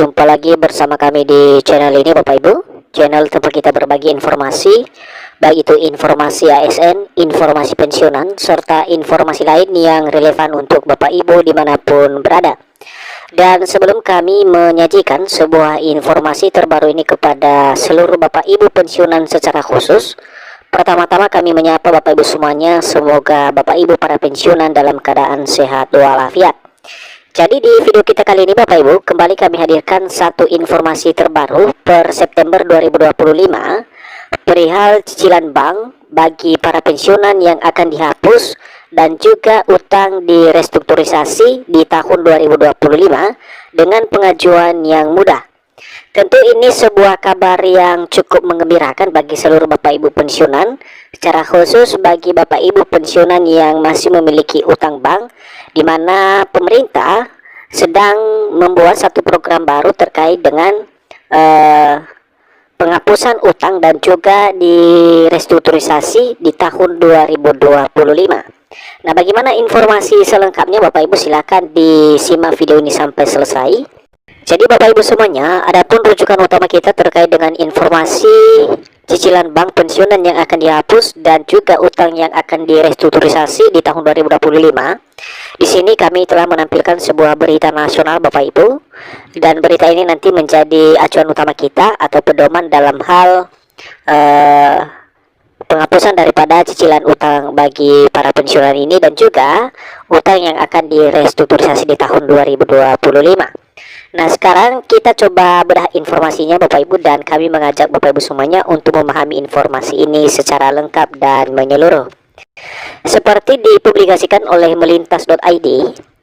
jumpa lagi bersama kami di channel ini Bapak Ibu. Channel tempat kita berbagi informasi, baik itu informasi ASN, informasi pensiunan, serta informasi lain yang relevan untuk Bapak Ibu dimanapun berada. Dan sebelum kami menyajikan sebuah informasi terbaru ini kepada seluruh Bapak Ibu pensiunan secara khusus, pertama-tama kami menyapa Bapak Ibu semuanya. Semoga Bapak Ibu para pensiunan dalam keadaan sehat walafiat. Jadi di video kita kali ini Bapak Ibu, kembali kami hadirkan satu informasi terbaru per September 2025 perihal cicilan bank bagi para pensiunan yang akan dihapus dan juga utang direstrukturisasi di tahun 2025 dengan pengajuan yang mudah. Tentu ini sebuah kabar yang cukup menggembirakan bagi seluruh Bapak Ibu pensiunan, secara khusus bagi Bapak Ibu pensiunan yang masih memiliki utang bank, di mana pemerintah sedang membuat satu program baru terkait dengan penghapusan utang dan juga direstrukturisasi di tahun 2025. Nah, bagaimana informasi selengkapnya Bapak Ibu, silakan disimak video ini sampai selesai. Jadi Bapak Ibu semuanya, adapun rujukan utama kita terkait dengan informasi cicilan bank pensiunan yang akan dihapus dan juga utang yang akan direstrukturisasi di tahun 2025. Di sini kami telah menampilkan sebuah berita nasional Bapak Ibu, dan berita ini nanti menjadi acuan utama kita atau pedoman dalam hal penghapusan daripada cicilan utang bagi para pensiunan ini dan juga utang yang akan direstrukturisasi di tahun 2025. Nah, sekarang kita coba bedah informasinya Bapak Ibu, dan kami mengajak Bapak Ibu semuanya untuk memahami informasi ini secara lengkap dan menyeluruh. Seperti dipublikasikan oleh melintas.id,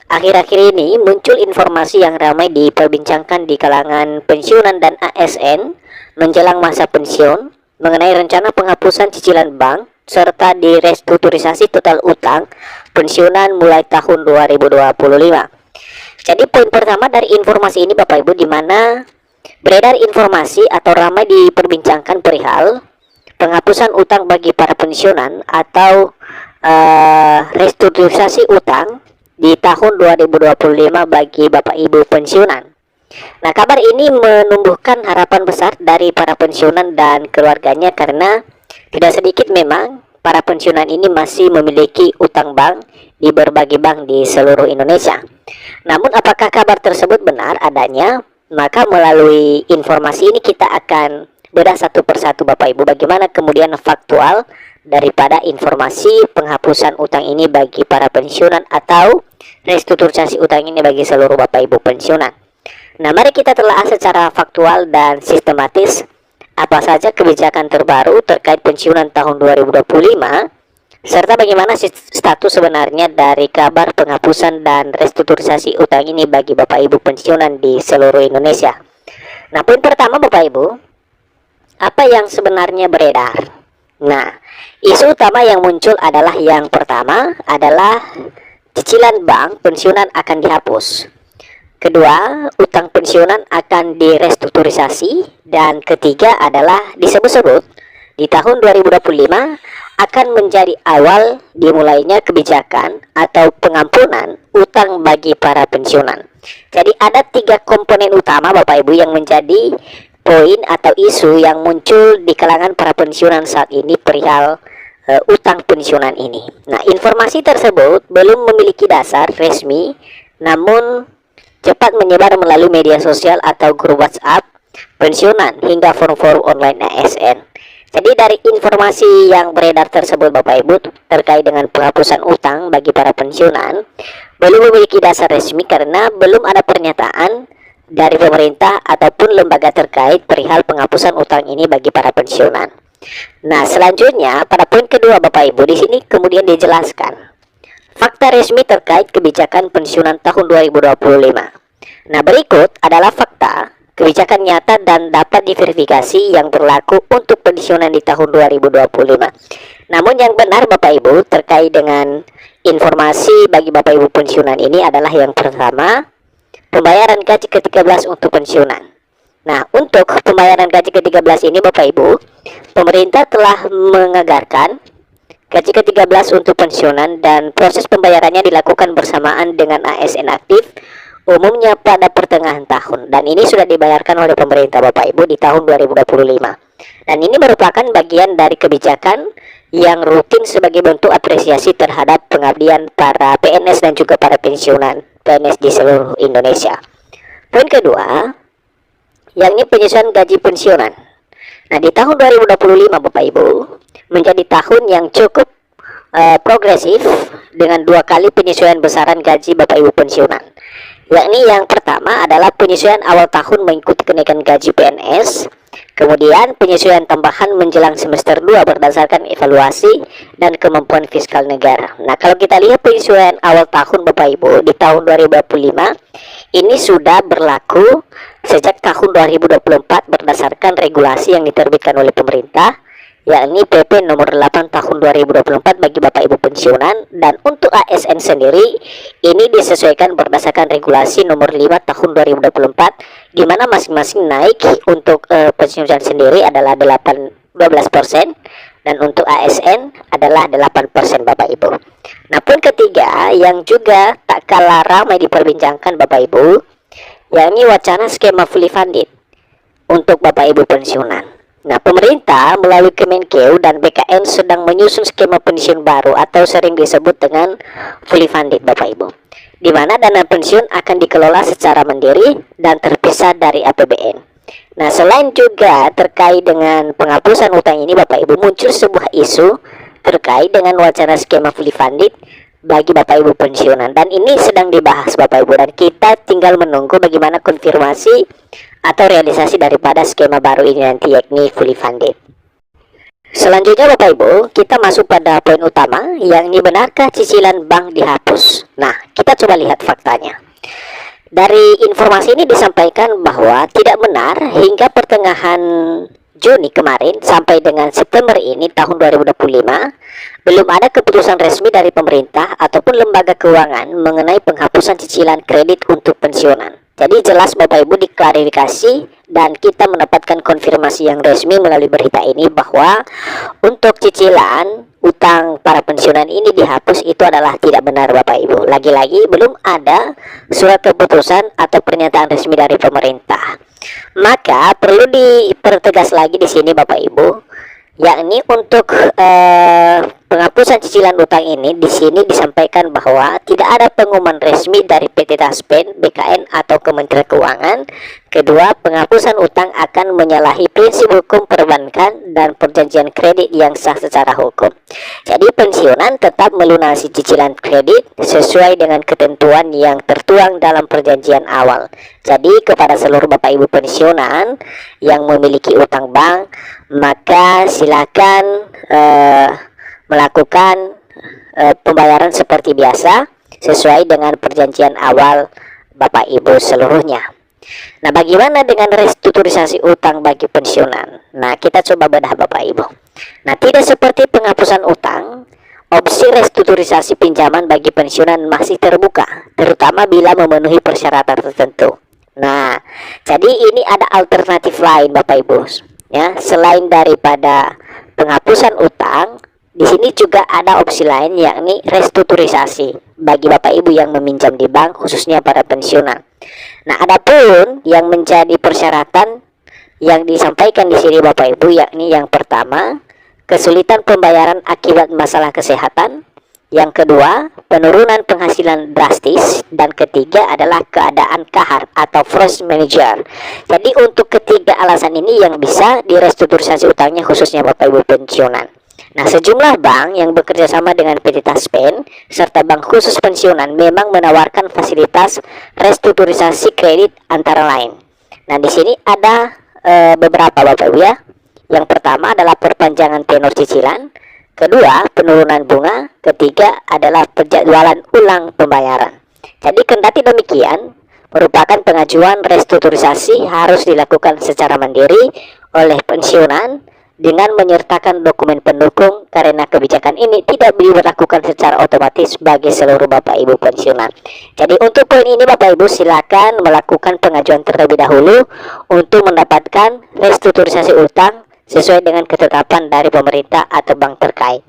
akhir-akhir ini muncul informasi yang ramai diperbincangkan di kalangan pensiunan dan ASN menjelang masa pensiun mengenai rencana penghapusan cicilan bank serta direstrukturisasi total utang pensiunan mulai tahun 2025. Jadi poin pertama dari informasi ini Bapak Ibu, di mana beredar informasi atau ramai diperbincangkan perihal penghapusan utang bagi para pensiunan atau restrukturisasi utang di tahun 2025 bagi Bapak Ibu pensiunan. Nah, kabar ini menumbuhkan harapan besar dari para pensiunan dan keluarganya, karena tidak sedikit memang para pensiunan ini masih memiliki utang bank di berbagai bank di seluruh Indonesia. Namun apakah kabar tersebut benar adanya? Maka melalui informasi ini kita akan bedah satu persatu Bapak Ibu, bagaimana kemudian faktual daripada informasi penghapusan utang ini bagi para pensiunan atau restrukturisasi utang ini bagi seluruh Bapak Ibu pensiunan. Nah, mari kita telah secara faktual dan sistematis apa saja kebijakan terbaru terkait pensiunan tahun 2025, serta bagaimana status sebenarnya dari kabar penghapusan dan restrukturisasi utang ini bagi Bapak Ibu pensiunan di seluruh Indonesia. Nah, poin pertama Bapak Ibu, apa yang sebenarnya beredar? Nah, isu utama yang muncul adalah yang pertama adalah cicilan bank pensiunan akan dihapus. Kedua, utang pensiunan akan direstrukturisasi. Dan ketiga adalah disebut-sebut di tahun 2025 akan menjadi awal dimulainya kebijakan atau pengampunan utang bagi para pensiunan. Jadi ada tiga komponen utama Bapak Ibu yang menjadi poin atau isu yang muncul di kalangan para pensiunan saat ini perihal utang pensiunan ini. Nah, informasi tersebut belum memiliki dasar resmi, namun cepat menyebar melalui media sosial atau grup WhatsApp pensiunan hingga forum-forum online ASN. Jadi dari informasi yang beredar tersebut Bapak Ibu terkait dengan penghapusan utang bagi para pensiunan belum memiliki dasar resmi, karena belum ada pernyataan dari pemerintah ataupun lembaga terkait perihal penghapusan utang ini bagi para pensiunan. Nah, selanjutnya pada poin kedua Bapak Ibu, di sini kemudian dijelaskan fakta resmi terkait kebijakan pensiunan tahun 2025. Nah, berikut adalah fakta kebijakan nyata dan dapat diverifikasi yang berlaku untuk pensiunan di tahun 2025. Namun yang benar Bapak Ibu terkait dengan informasi bagi Bapak Ibu pensiunan ini adalah yang pertama, pembayaran gaji ke-13 untuk pensiunan. Nah, untuk pembayaran gaji ke-13 ini Bapak Ibu, pemerintah telah menganggarkan gaji ke-13 untuk pensiunan, dan proses pembayarannya dilakukan bersamaan dengan ASN aktif umumnya pada pertengahan tahun, dan ini sudah dibayarkan oleh pemerintah Bapak Ibu di tahun 2025. Dan ini merupakan bagian dari kebijakan yang rutin sebagai bentuk apresiasi terhadap pengabdian para PNS dan juga para pensiunan PNS di seluruh Indonesia. Poin kedua, yakni penyesuaian gaji pensiunan. Nah, di tahun 2025 Bapak Ibu menjadi tahun yang cukup progresif dengan 2 kali penyesuaian besaran gaji Bapak Ibu pensiunan. Yakni yang pertama adalah penyesuaian awal tahun mengikuti kenaikan gaji PNS, kemudian penyesuaian tambahan menjelang semester 2 berdasarkan evaluasi dan kemampuan fiskal negara. Nah, kalau kita lihat penyesuaian awal tahun Bapak Ibu di tahun 2025 ini sudah berlaku sejak tahun 2024 berdasarkan regulasi yang diterbitkan oleh pemerintah, yakni PP nomor 8 tahun 2024 bagi Bapak Ibu pensiunan. Dan untuk ASN sendiri ini disesuaikan berdasarkan regulasi nomor 5 tahun 2024, di mana masing-masing naik. Untuk pensiunan sendiri adalah 12% dan untuk ASN adalah 8% Bapak Ibu. Nah, poin ketiga yang juga tak kalah ramai diperbincangkan Bapak Ibu, yakni wacana skema fully funded untuk Bapak Ibu pensiunan. Nah, pemerintah melalui Kemenkeu dan BKN sedang menyusun skema pensiun baru atau sering disebut dengan fully funded Bapak Ibu, di mana dana pensiun akan dikelola secara mandiri dan terpisah dari APBN. Nah, selain juga terkait dengan penghapusan utang ini Bapak Ibu, muncul sebuah isu terkait dengan wacana skema fully funded bagi Bapak Ibu pensiunan, dan ini sedang dibahas Bapak Ibu, dan kita tinggal menunggu bagaimana konfirmasi atau realisasi daripada skema baru ini nanti, yakni fully funded. Selanjutnya Bapak Ibu, kita masuk pada poin utama, yakni benarkah cicilan bank dihapus. Nah, kita coba lihat faktanya. Dari informasi ini disampaikan bahwa tidak benar hingga pertengahan Juni kemarin sampai dengan September ini tahun 2025 belum ada keputusan resmi dari pemerintah ataupun lembaga keuangan mengenai penghapusan cicilan kredit untuk pensiunan. Jadi jelas Bapak Ibu diklarifikasi dan kita mendapatkan konfirmasi yang resmi melalui berita ini bahwa untuk cicilan utang para pensiunan ini dihapus itu adalah tidak benar Bapak Ibu. Lagi-lagi belum ada surat keputusan atau pernyataan resmi dari pemerintah. Maka perlu dipertegas lagi di sini Bapak Ibu, yakni untuk penghapusan cicilan utang ini di sini disampaikan bahwa tidak ada pengumuman resmi dari PT Taspen, BKN atau Kementerian Keuangan. Kedua, penghapusan utang akan menyalahi prinsip hukum perbankan dan perjanjian kredit yang sah secara hukum. Jadi pensiunan tetap melunasi cicilan kredit sesuai dengan ketentuan yang tertuang dalam perjanjian awal. Jadi kepada seluruh Bapak Ibu pensiunan yang memiliki utang bank, maka silakan melakukan pembayaran seperti biasa sesuai dengan perjanjian awal Bapak Ibu seluruhnya. Nah, bagaimana dengan restrukturisasi utang bagi pensiunan? Nah, kita coba bedah Bapak Ibu. Nah, tidak seperti penghapusan utang, opsi restrukturisasi pinjaman bagi pensiunan masih terbuka, terutama bila memenuhi persyaratan tertentu. Nah, jadi ini ada alternatif lain Bapak Ibu, ya, selain daripada penghapusan utang. Di sini juga ada opsi lain, yakni restrukturisasi bagi Bapak Ibu yang meminjam di bank, khususnya para pensiunan. Nah, adapun yang menjadi persyaratan yang disampaikan di sini Bapak Ibu, yakni yang pertama, kesulitan pembayaran akibat masalah kesehatan. Yang kedua, penurunan penghasilan drastis. Dan ketiga adalah keadaan kahar atau force majeure. Jadi untuk ketiga alasan ini yang bisa direstrukturisasi utangnya khususnya Bapak Ibu pensiunan. Nah, sejumlah bank yang bekerja sama dengan PT Taspen serta bank khusus pensiunan memang menawarkan fasilitas restrukturisasi kredit antara lain. Nah, di sini ada beberapa Bapak Ibu ya. Yang pertama adalah perpanjangan tenor cicilan, kedua penurunan bunga, ketiga adalah penjadwalan ulang pembayaran. Jadi kendati demikian, merupakan pengajuan restrukturisasi harus dilakukan secara mandiri oleh pensiunan dengan menyertakan dokumen pendukung, karena kebijakan ini tidak diberlakukan secara otomatis bagi seluruh Bapak Ibu pensiunan. Jadi untuk poin ini Bapak Ibu silakan melakukan pengajuan terlebih dahulu untuk mendapatkan restrukturisasi utang sesuai dengan ketetapan dari pemerintah atau bank terkait.